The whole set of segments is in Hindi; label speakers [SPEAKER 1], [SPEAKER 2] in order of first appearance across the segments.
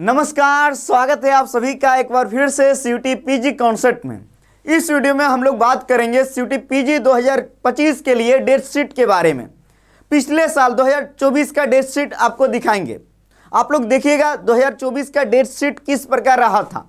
[SPEAKER 1] नमस्कार, स्वागत है आप सभी का एक बार फिर से सीयूटी पीजी कॉन्सेप्ट में। इस वीडियो में हम लोग बात करेंगे सीयूटी पीजी 2025 के लिए डेट शीट के बारे में। पिछले साल 2024 का डेट शीट आपको दिखाएंगे। आप लोग देखिएगा 2024 का डेट शीट किस प्रकार रहा था,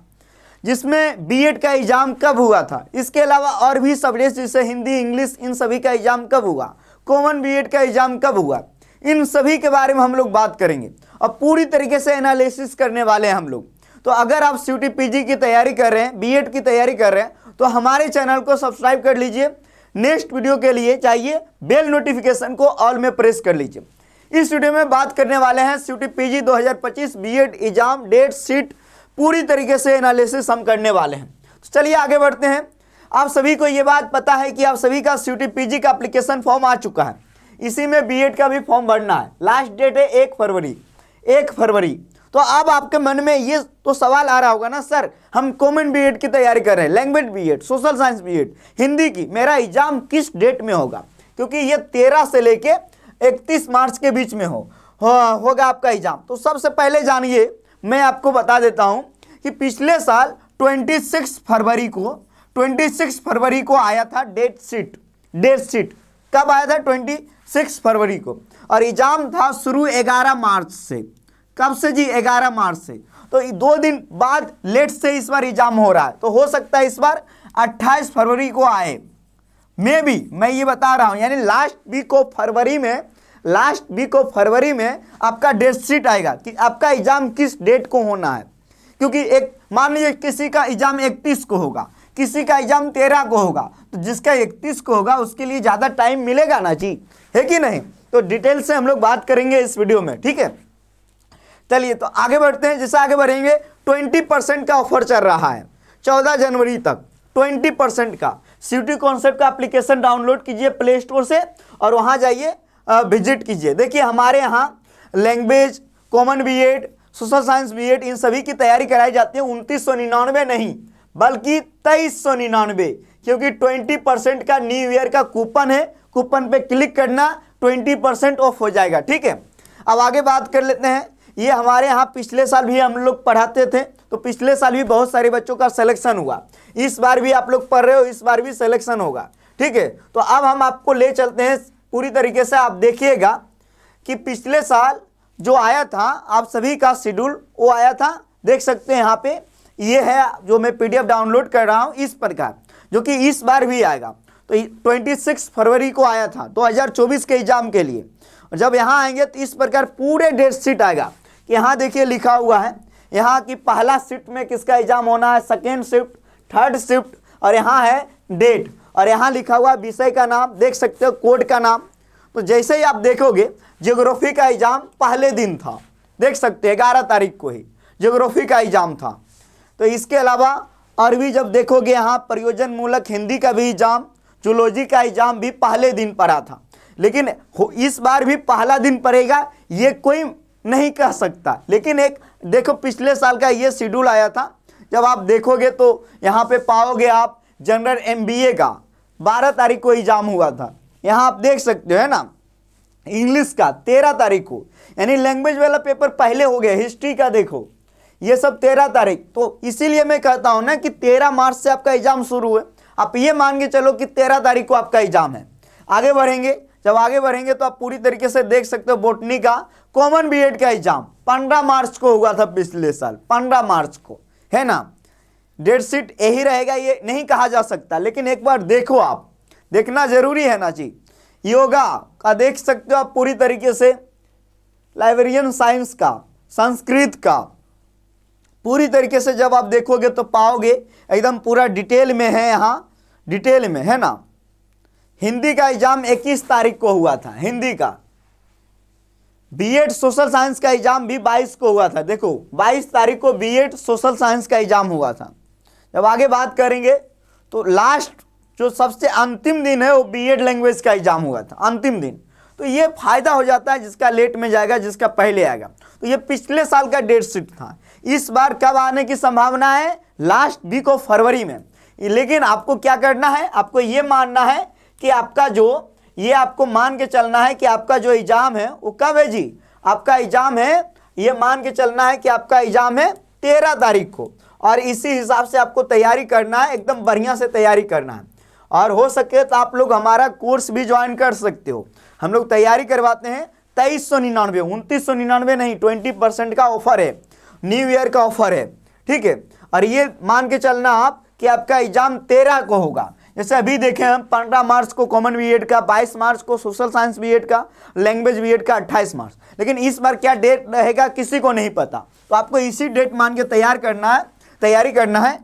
[SPEAKER 1] जिसमें बीएड का एग्जाम कब हुआ था, इसके अलावा और भी सब्जेक्ट जैसे हिंदी, इंग्लिश, इन सभी का एग्जाम कब हुआ, कॉमन बीएड का एग्जाम कब हुआ, इन सभी के बारे में हम लोग बात करेंगे और पूरी तरीके से एनालिसिस करने वाले हैं हम लोग। तो अगर आप सीयूटी पीजी की तैयारी कर रहे हैं, बीएड की तैयारी कर रहे हैं, तो हमारे चैनल को सब्सक्राइब कर लीजिए। नेक्स्ट वीडियो के लिए चाहिए बेल नोटिफिकेशन को ऑल में प्रेस कर लीजिए। इस वीडियो में बात करने वाले हैं CUT PG 2025 BEd exam date sheet, पूरी तरीके से एनालिसिस हम करने वाले हैं। तो चलिए आगे बढ़ते हैं। आप सभी को ये बात पता है कि आप सभी का सीयूटी पीजी का एप्लीकेशन फॉर्म आ चुका है। इसी में बीएड का भी फॉर्म भरना है। लास्ट डेट है 1 फरवरी। तो अब आपके मन में ये तो सवाल आ रहा होगा ना, सर हम कॉमन बीएड की तैयारी कर रहे हैं, language BEd, social science BEd, Hindi की, मेरा एग्जाम किस डेट में होगा? क्योंकि ये 13 से लेके 31 मार्च के बीच में होगा आपका एग्जाम। तो सबसे पहले जानिए, मैं आपको बता देता हूँ कि पिछले साल 26 फरवरी को आया था डेट शीट। कब आया था? 26 फरवरी को। और एग्जाम था शुरू 11 मार्च से। कब से जी? 11 मार्च से। तो 2 दिन बाद लेट से इस बार एग्जाम हो रहा है, तो हो सकता है इस बार 28 फरवरी को आए। मैं ये बता रहा हूं, यानी लास्ट वीक ऑफ फरवरी में आपका डेट शीट आएगा कि आपका एग्जाम किस डेट को होना है। क्योंकि एक मान लीजिए किसी का एग्जाम 31 को होगा, किसी का एग्जाम 13 को होगा, तो जिसका 31 को होगा उसके लिए ज़्यादा टाइम मिलेगा ना जी, है कि नहीं? तो डिटेल से हम लोग बात करेंगे इस वीडियो में, ठीक है। चलिए तो आगे बढ़ते हैं। जैसे आगे बढ़ेंगे, 20% का ऑफर चल रहा है 14 जनवरी तक। 20% का सीयूटी कॉन्सेप्ट का एप्लीकेशन डाउनलोड कीजिए प्ले स्टोर से और वहाँ जाइए, विजिट कीजिए। देखिए हमारे यहाँ language, common B Ed, social science B Ed, इन सभी की तैयारी कराई जाती है। 2999 नहीं बल्कि 2399, क्योंकि 20% का न्यू ईयर का कूपन है। कूपन पे क्लिक करना, 20% ऑफ हो जाएगा, ठीक है। अब आगे बात कर लेते हैं। ये हमारे यहाँ पिछले साल भी हम लोग पढ़ाते थे, तो पिछले साल भी बहुत सारे बच्चों का सिलेक्शन हुआ। इस बार भी आप लोग पढ़ रहे हो, इस बार भी सिलेक्शन होगा, ठीक है। तो अब हम आपको ले चलते हैं पूरी तरीके से। आप देखिएगा कि पिछले साल जो आया था आप सभी का शेड्यूल, वो आया था, देख सकते हैं यहाँ पे। ये है जो मैं पीडीएफ डाउनलोड कर रहा हूँ इस प्रकार, जो कि इस बार भी आएगा। तो 26 फरवरी को आया था 2024 के एग्जाम के लिए। और जब यहाँ आएंगे तो इस प्रकार पूरे डेट शीट आएगा कि यहाँ देखिए लिखा हुआ है यहाँ की पहला शिफ्ट में किसका एग्जाम होना है, सेकेंड शिफ्ट, थर्ड शिफ्ट, और यहाँ है डेट, और यहाँ लिखा हुआ विषय का नाम, देख सकते हो कोड का नाम। तो जैसे ही आप देखोगे, ज्योग्राफी का एग्जाम पहले दिन था, देख सकते हैं 11 तारीख को ही ज्योग्राफी का एग्जाम था। तो इसके अलावा और भी जब देखोगे, यहाँ प्रयोजन मूलक हिंदी का भी एग्जाम, जूलॉजी का एग्जाम भी पहले दिन पड़ा था। लेकिन इस बार भी पहला दिन पड़ेगा ये कोई नहीं कह सकता। लेकिन एक देखो पिछले साल का ये शेड्यूल आया था, जब आप देखोगे तो यहाँ पे पाओगे आप जनरल एमबीए का 12 तारीख को एग्जाम हुआ था। यहाँ आप देख सकते हो, है ना। इंग्लिश का 13 तारीख को, यानी लैंग्वेज वाला पेपर पहले हो गया। हिस्ट्री का देखो, ये सब 13 तारीख। तो इसीलिए मैं कहता हूँ ना कि 13 मार्च से आपका एग्जाम शुरू है। आप ये मान के चलो कि 13 तारीख को आपका एग्जाम है। आगे बढ़ेंगे, जब आगे बढ़ेंगे तो आप पूरी तरीके से देख सकते हो बॉटनी का कॉमन बीएड का एग्जाम 15 मार्च को हुआ था पिछले साल, 15 मार्च को, है ना। डेट शीट यही रहेगा ये नहीं कहा जा सकता, लेकिन एक बार देखो, आप देखना जरूरी है ना जी। योगा का देख सकते हो आप पूरी तरीके से, लाइब्रेरियन साइंस का, संस्कृत का, पूरी तरीके से जब आप देखोगे तो पाओगे एकदम पूरा डिटेल में है, यहाँ डिटेल में, है ना। हिंदी का एग्जाम 21 तारीख को हुआ था, हिंदी का। बीएड सोशल साइंस का एग्जाम भी 22 को हुआ था। देखो 22 तारीख को बीएड सोशल साइंस का एग्जाम हुआ था। जब आगे बात करेंगे तो लास्ट जो सबसे अंतिम दिन है वो बीएड लैंग्वेज का एग्जाम हुआ था, अंतिम दिन। तो ये फायदा हो जाता है जिसका लेट में जाएगा, जिसका पहले आएगा। तो ये पिछले साल का डेट शीट था। इस बार कब आने की संभावना है? लास्ट वीक ऑफ फरवरी में। लेकिन आपको क्या करना है, आपको ये मानना है कि आपका जो ये आपको मान के चलना है कि आपका जो एग्जाम है वो कब है जी? आपका एग्जाम है ये मान के चलना है कि आपका एग्जाम है 13 तारीख को, और इसी हिसाब से आपको तैयारी करना है, एकदम बढ़िया से तैयारी करना है। और हो सके तो आप लोग हमारा कोर्स भी ज्वाइन कर सकते हो। हम लोग तैयारी करवाते हैं 2399, 2999 नहीं, 20% का ऑफर है, न्यू ईयर का ऑफर है, ठीक है। और ये मान के चलना आप कि आपका एग्जाम 13 को होगा। जैसे अभी देखें हम 15 मार्च को कॉमन बीएड का, 22 मार्च को सोशल साइंस बीएड का, लैंग्वेज बीएड का 28 मार्च। लेकिन इस बार क्या डेट रहेगा किसी को नहीं पता, तो आपको इसी डेट मान के तैयारी करना है।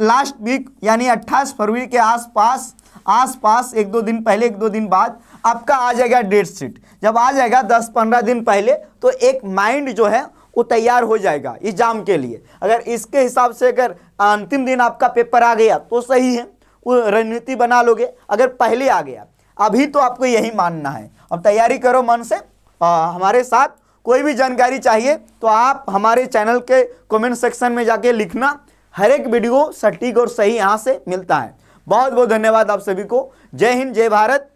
[SPEAKER 1] लास्ट वीक यानी 28 फरवरी के आसपास 1-2 दिन पहले, 1-2 दिन बाद आपका आ जाएगा डेट शीट। जब आ जाएगा 10-15 दिन पहले, तो एक माइंड जो है वो तैयार हो जाएगा एग्जाम के लिए। अगर इसके हिसाब से अगर अंतिम दिन आपका पेपर आ गया तो सही है, वो रणनीति बना लोगे। अगर पहले आ गया, अभी तो आपको यही मानना है। अब तैयारी करो मन से। हमारे साथ कोई भी जानकारी चाहिए तो आप हमारे चैनल के कमेंट सेक्शन में जाके लिखना। हर एक वीडियो सटीक और सही यहाँ से मिलता है। बहुत बहुत धन्यवाद आप सभी को। जय हिंद, जय भारत।